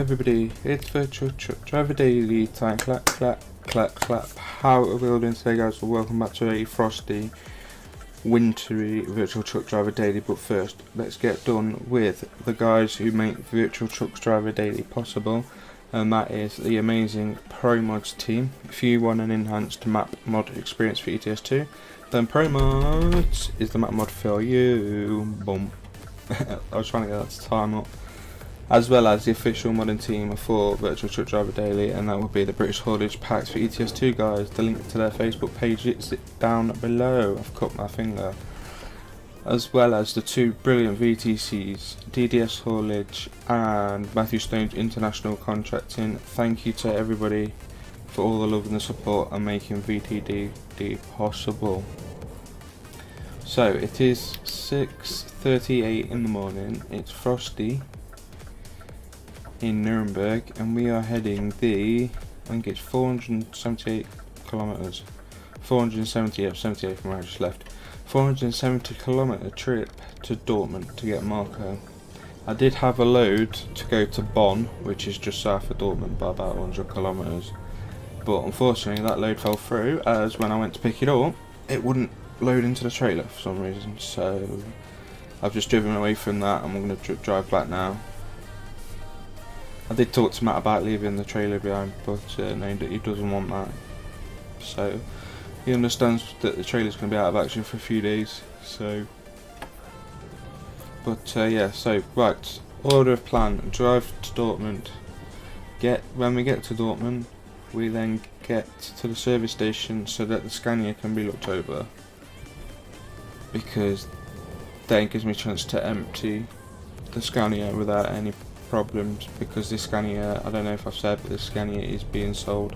everybody, it's Virtual Truck Driver Daily time. Clap, clap, clap, clap. How are we all doing today, guys? Well, welcome back to a frosty, wintry Virtual Truck Driver Daily. But first, let's get done with the guys who make Virtual Truck Driver Daily possible, and that is the amazing ProMods team. If you want an enhanced map mod experience for ETS2, then ProMods is the map mod for you. Boom. I was trying to get that to time up. As well as the official modding team for Virtual Truck Driver Daily, and that would be the British Haulage Packs for ETS2 guys. The link to their Facebook page is down below. I've cut my finger. As well as the two brilliant VTCs, DDS Haulage and Matthew Stone's International Contracting. Thank you to everybody for all the love and the support and making VTDD possible. So it is 6:38 in the morning. It's frosty in Nuremberg, and we are heading I think it's 478 kilometers. 78 from where I just left. 470 kilometer trip to Dortmund to get Marco. I did have a load to go to Bonn, which is just south of Dortmund by about 100 kilometers, but unfortunately that load fell through, as when I went to pick it up it wouldn't load into the trailer for some reason. So I've just driven away from that, and I'm going to drive back now. I did talk to Matt about leaving the trailer behind, but no, he doesn't want that. So he understands that the trailer's going to be out of action for a few days. So, but yeah. So right, order of plan: drive to Dortmund. When we get to Dortmund, we then get to the service station so that the Scania can be looked over, because then it gives me a chance to empty the Scania without any problems, because this Scania, I don't know if I've said, but this Scania is being sold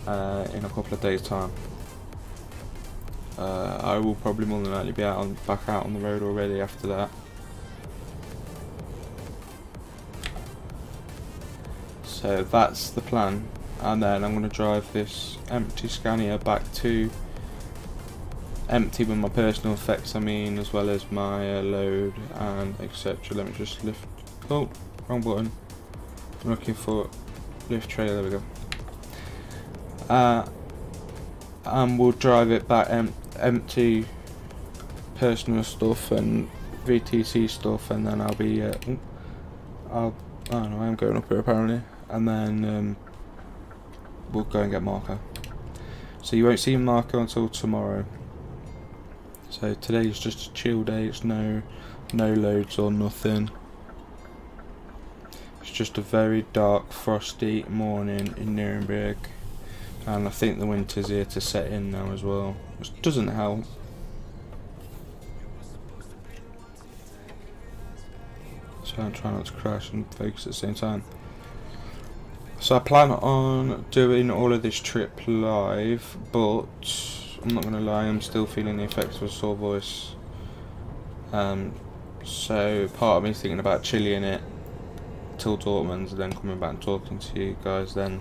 in a couple of days time. I will probably more than likely be back out on the road already after that. So that's the plan, and then I'm going to drive this empty Scania back to empty with my personal effects, I mean, as well as my load and etc. Let me just lift. Oh, wrong button. I'm looking for lift trailer. There we go. And we'll drive it back empty personal stuff and VTC stuff, and then I'll be. I don't know. I'm going up here apparently, and then we'll go and get Marco. So you won't see Marco until tomorrow. So today is just a chill day. It's no loads or nothing. It's just a very dark, frosty morning in Nuremberg, and I think the winter's here to set in now as well, which doesn't help. So I'm trying not to crash and focus at the same time. So I plan on doing all of this trip live, but I'm not gonna lie, I'm still feeling the effects of a sore voice. So part of me is thinking about chilling it till Dortmund, and then coming back and talking to you guys then.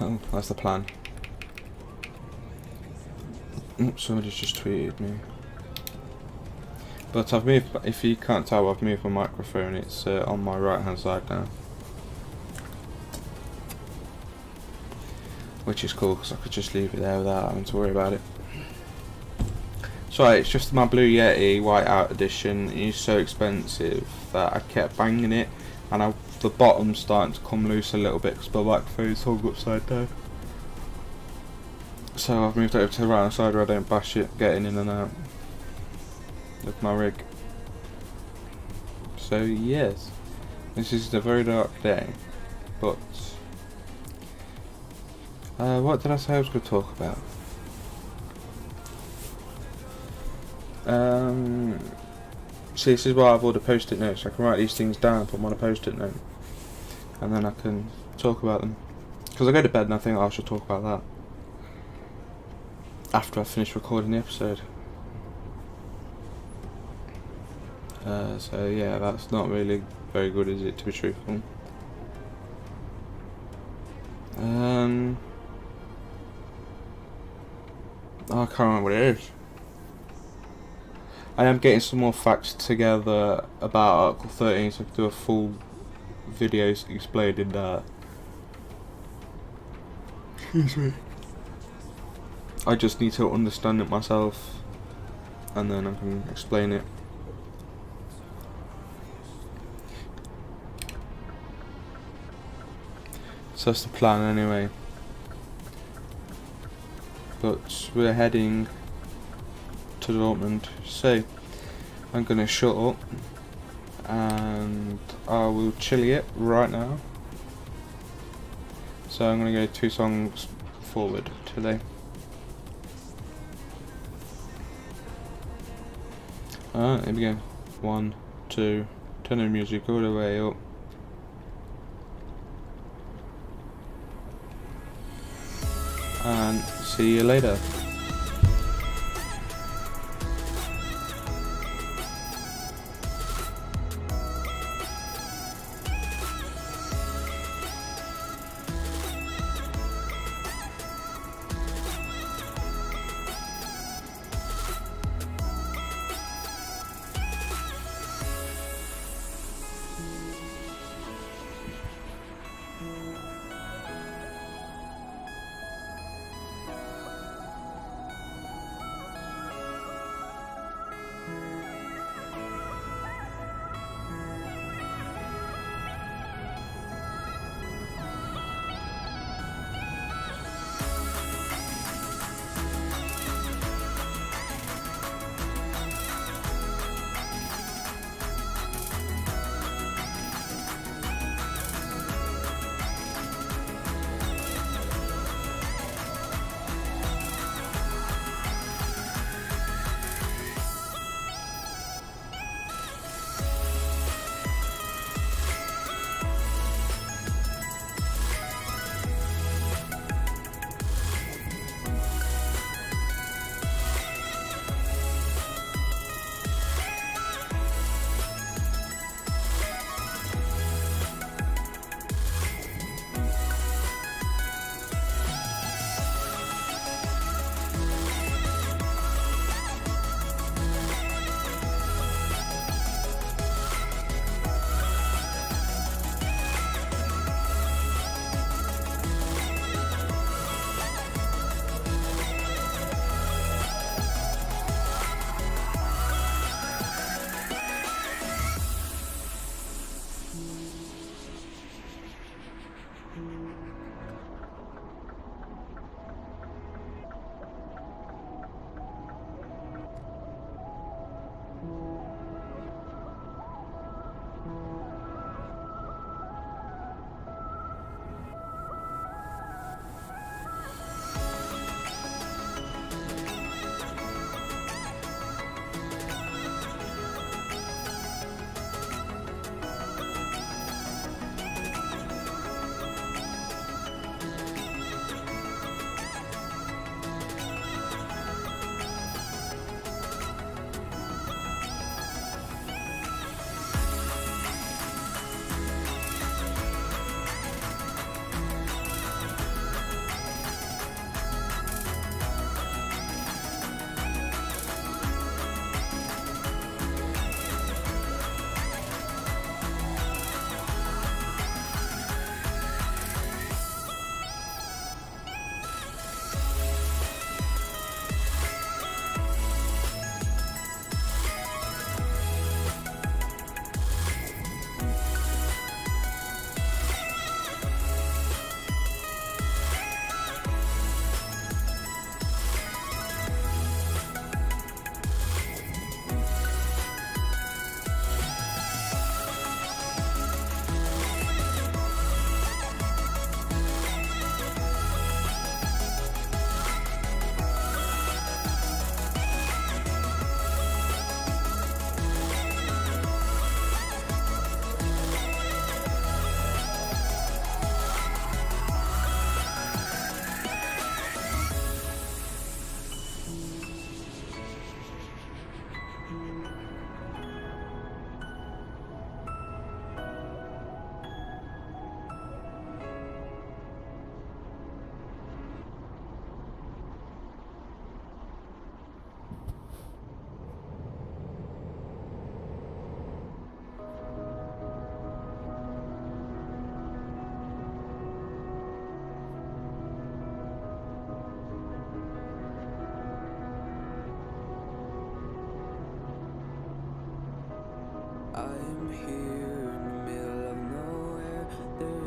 Oh, that's the plan. Somebody's just tweeted me. But I've moved, if you can't tell, I've moved my microphone. It's on my right hand side now, which is cool because I could just leave it there without having to worry about it. So it's just my Blue Yeti Whiteout Edition. It's so expensive that I kept banging it, and the bottom's starting to come loose a little bit because my microphone's hung upside down. So I've moved over to the right hand side where I don't bash it getting in and out with my rig. So yes, this is a very dark day, but what did I say I was going to talk about? See, this is why I've ordered post-it notes. I can write these things down, put them on a post-it note, and then I can talk about them. Because I go to bed and I think I should talk about that after I finish recording the episode. So yeah, that's not really very good, is it, to be truthful? I can't remember what it is. I am getting some more facts together about Article 13, so I can do a full video explaining that. Excuse me. I just need to understand it myself, and then I can explain it. So that's the plan anyway. But we're heading to Dortmund. So I'm gonna shut up and I will chili it right now. So I'm gonna go 2 songs forward today. Alright, here we go. 1, 2, turn the music all the way up. And see you later.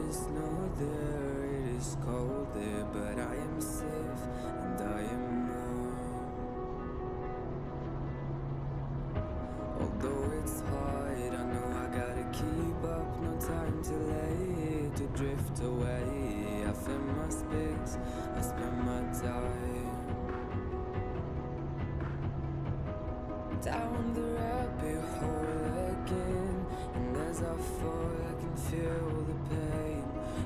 is no there, it is cold there, but I am safe and I am warm. Although it's hard, I know I gotta keep up, no time to lay, to drift away. I fill my space, I spend my time down the rabbit hole again, and as I fall I can feel the pain.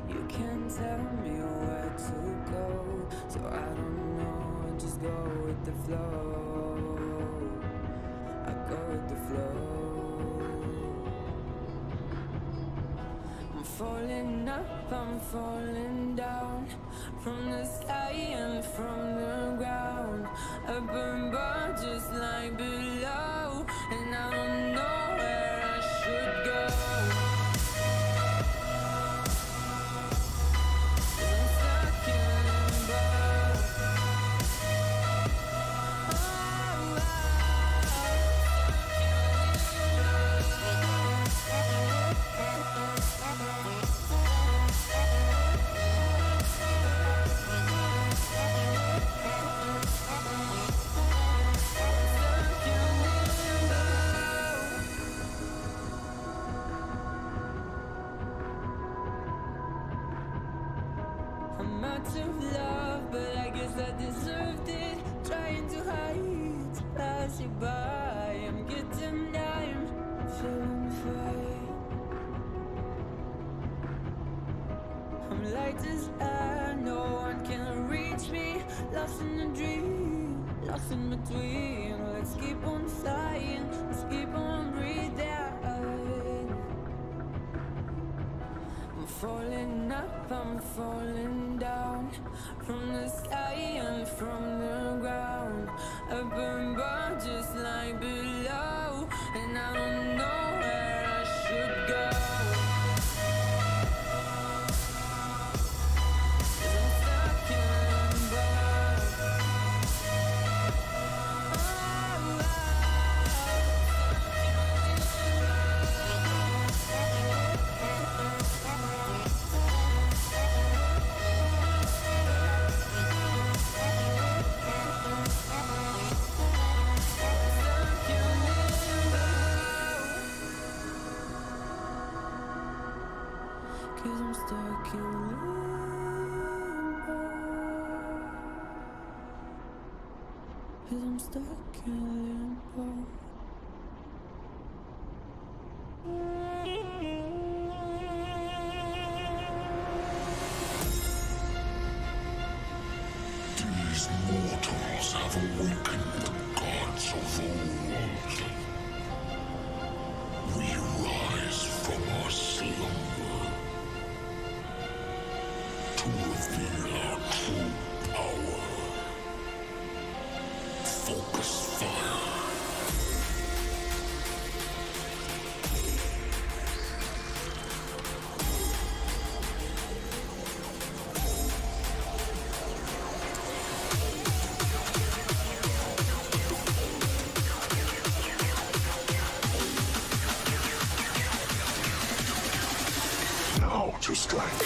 You can't tell me where to go, so I don't know, I just go with the flow. I go with the flow. I'm falling up, I'm falling down, from the sky and from the ground. I burn but just like below, and I don't know where I should go. I'm stuck in limbo. I'm out of love, but I guess I deserved it. Trying to hide, to pass you by. I'm getting time, feeling fine. I'm light as air, no one can reach me. Lost in a dream, lost in between. Let's keep on flying, let's keep on breathing. I'm falling up, I'm falling down, from the sky and from the ground. I burn but just like below, and I don't know where I should go. 'Cause I'm stuck in limbo. I'm stuck in limbo. 'Cause I'm stuck in limbo. These mortals have awakened the gods of old. We rise from our slumber to reveal our true power. Focus fire. Now to strike.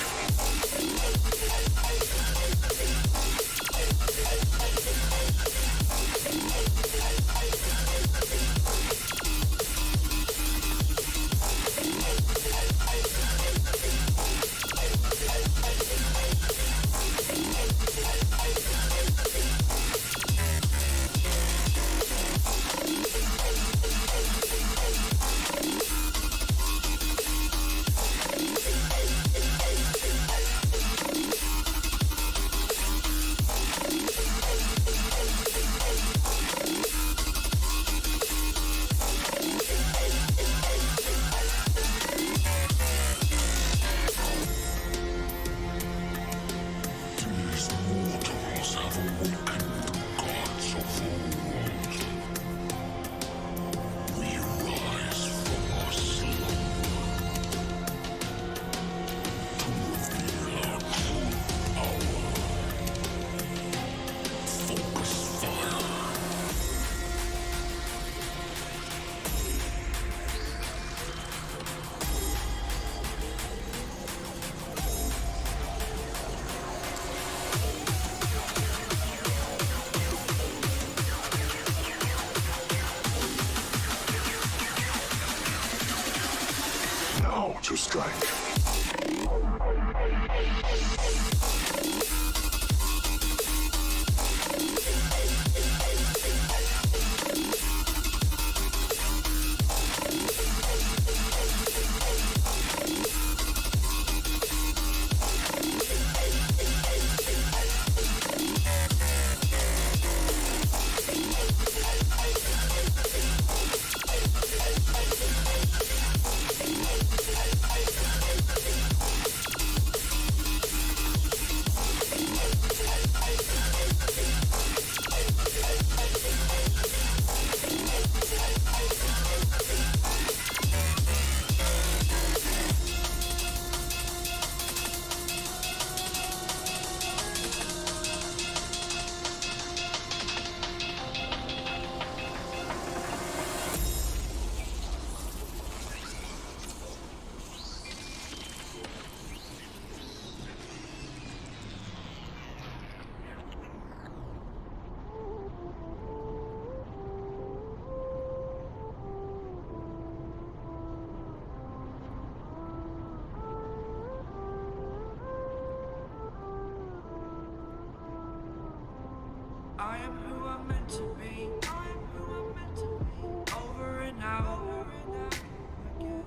strike. I am who I'm meant to be. I am who I'm meant to be. Over and out again.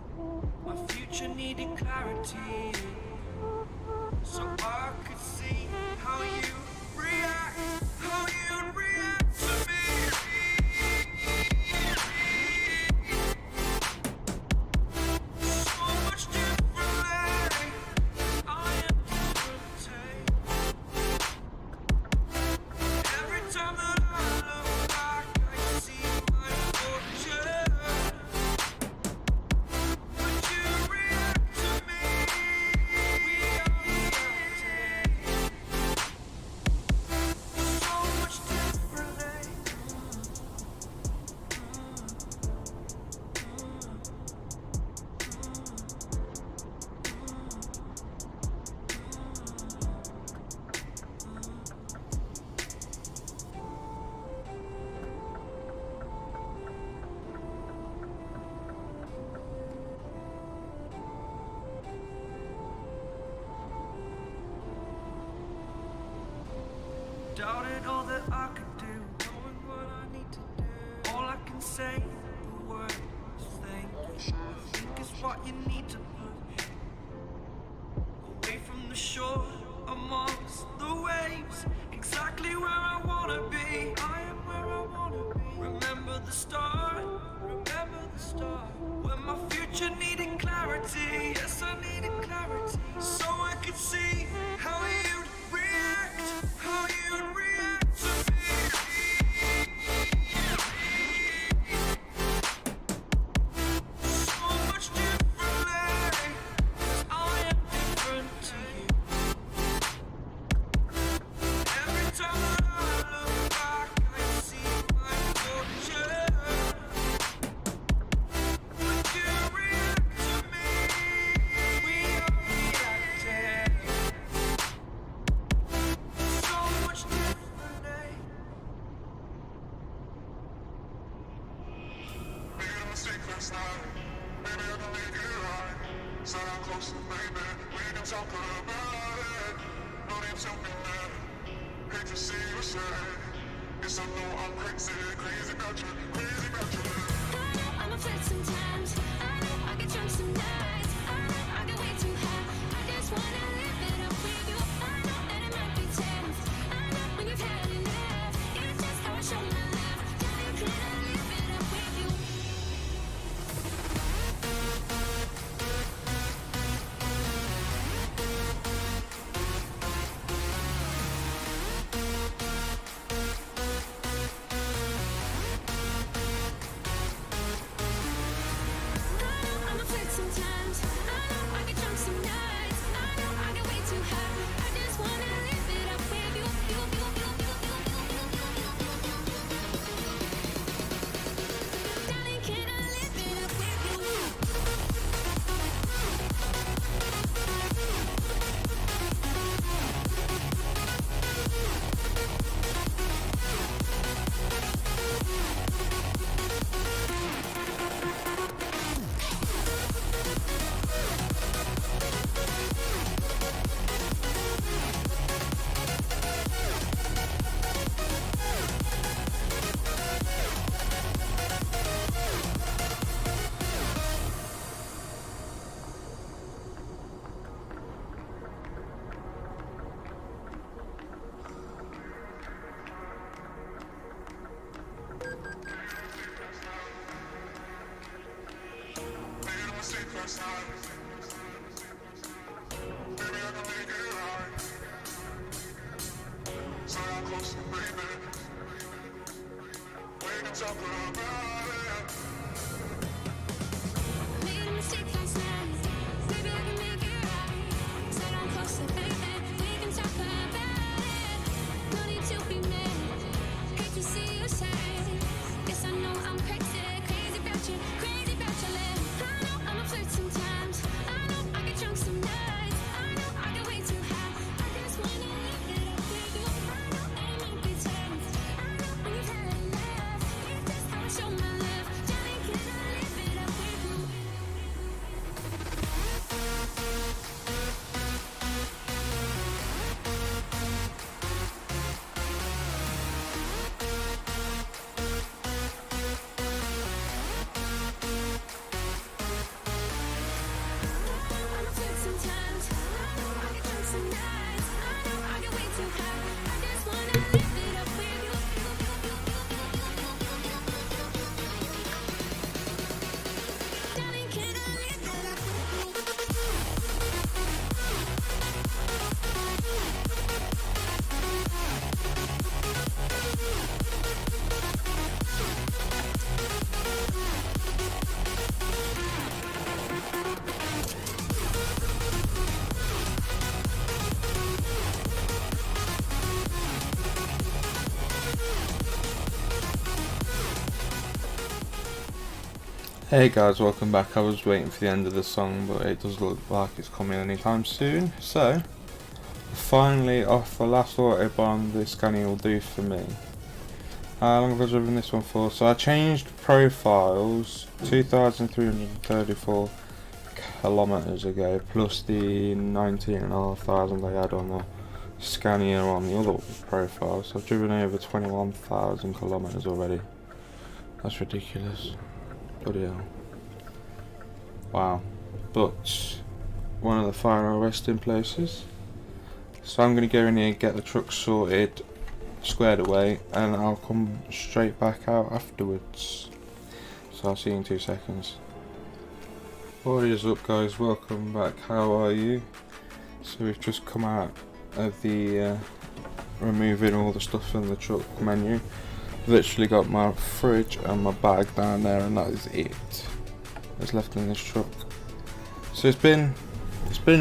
My future needed clarity, so I could see how you react, how you react to me. So much differently. I am different. Every time that I look back, I see my fortune. Would you react to me? We are reacting so much differently. Doubted all that I could do, knowing what I need to do. All I can say, the word is thank you. I think is what you need to push away from the shore, amongst the waves, exactly where I wanna be. I am where I wanna be. Remember the start, when my future needed clarity. Yes, I needed clarity, so I could see how you'd react, how you'd react to me. So much differently, 'cause I am different to you. Every time that I look back, I see my fortune. Would you react to me? We are reacting so much differently. Made a mistake last night. Maybe I don't make it right. Sit down closer, baby. We can talk about it. No need to be mad. Hate to see you sad. Yes, I know I'm crazy, crazy about you, crazy about you. I know I'm upset sometimes. I know I get drunk some nights. I know I get way too high. I just wanna live it up with you. I know that it might be tense. I know when you've had enough. It's just how I show my love. Darling, can I live it up with you? I know I'm upset sometimes. Hey guys, welcome back. I was waiting for the end of the song, but it does look like it's coming anytime soon. So, finally off the last Autobahn the Scania will do for me. How long have I driven this one for? So I changed profiles 2,334 kilometers ago, plus the 19,500 I had on the Scania on the other profile. So I've driven over 21,000 kilometers already. That's ridiculous. Bloody hell. Wow. But one of the final resting places. So I'm going to go in here and get the truck sorted, squared away, and I'll come straight back out afterwards. So I'll see you in 2 seconds. What is up guys, welcome back, how are you? So we've just come out of the removing all the stuff from the truck menu. Literally got my fridge and my bag down there, and that is it that's left in this truck. So it's been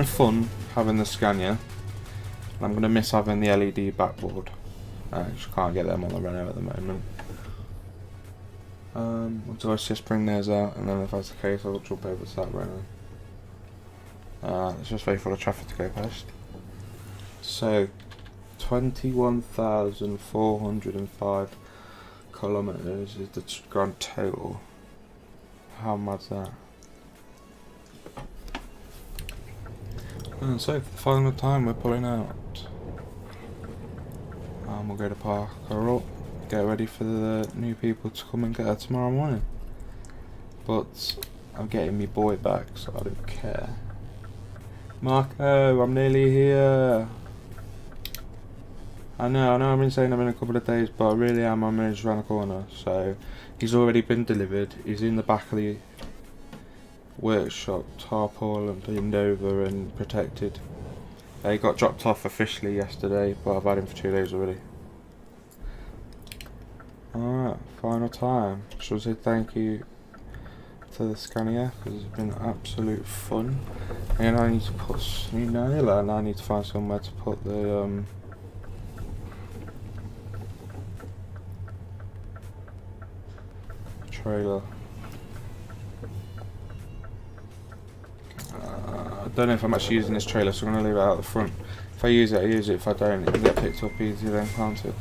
fun having the Scania. I'm going to miss having the LED backboard. I just can't get them on the Renault at the moment. So let's just bring theirs out, and then if that's the case I'll jump over to that Renault. Let's just wait for the traffic to go past. So 21,405 kilometers is the grand total. How mad's that? And so for the final time we're pulling out. We'll go to park her up, get ready for the new people to come and get her tomorrow morning. But I'm getting me boy back, so I don't care. Marco, I'm nearly here. I know I've been saying I'm in a couple of days, but I really am. I'm just around the corner. So he's already been delivered. He's in the back of the workshop, tarpaulin pinned over and protected. He got dropped off officially yesterday, but I've had him for 2 days already. Alright, final time. Shall I say thank you to the Scania, because it's been absolute fun. And I need to put and I need to find somewhere to put the trailer. I don't know if I'm actually using this trailer, so I'm going to leave it out the front. If I use it, I use it. If I don't, it can get picked up easy then, can't it?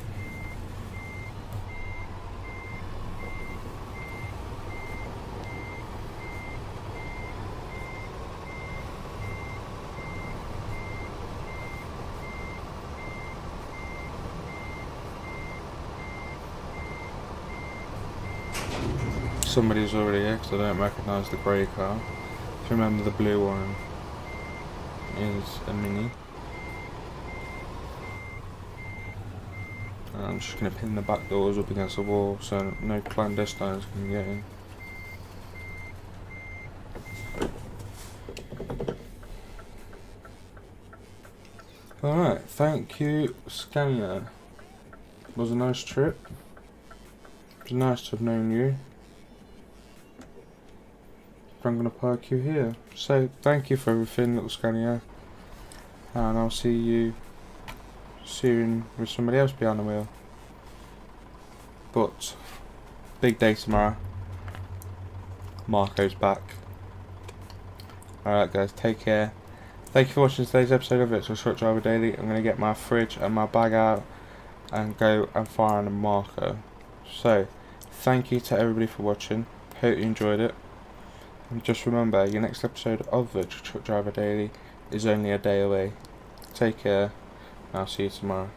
Somebody's already here because I don't recognise the grey car. If you remember, the blue one is a Mini. And I'm just going to pin the back doors up against the wall so no clandestines can get in. Alright, thank you Scania. It was a nice trip. It was nice to have known you. I'm going to park you here. So thank you for everything, little Scania, and I'll see you soon with somebody else behind the wheel. But big day tomorrow. Marco's back. Alright guys, take care. Thank you for watching today's episode of Virtual Truck Driver Daily. I'm going to get my fridge and my bag out and go and find Marco. So thank you to everybody for watching. Hope you enjoyed it. And just remember, your next episode of Virtual Truck Driver Daily is only a day away. Take care, and I'll see you tomorrow.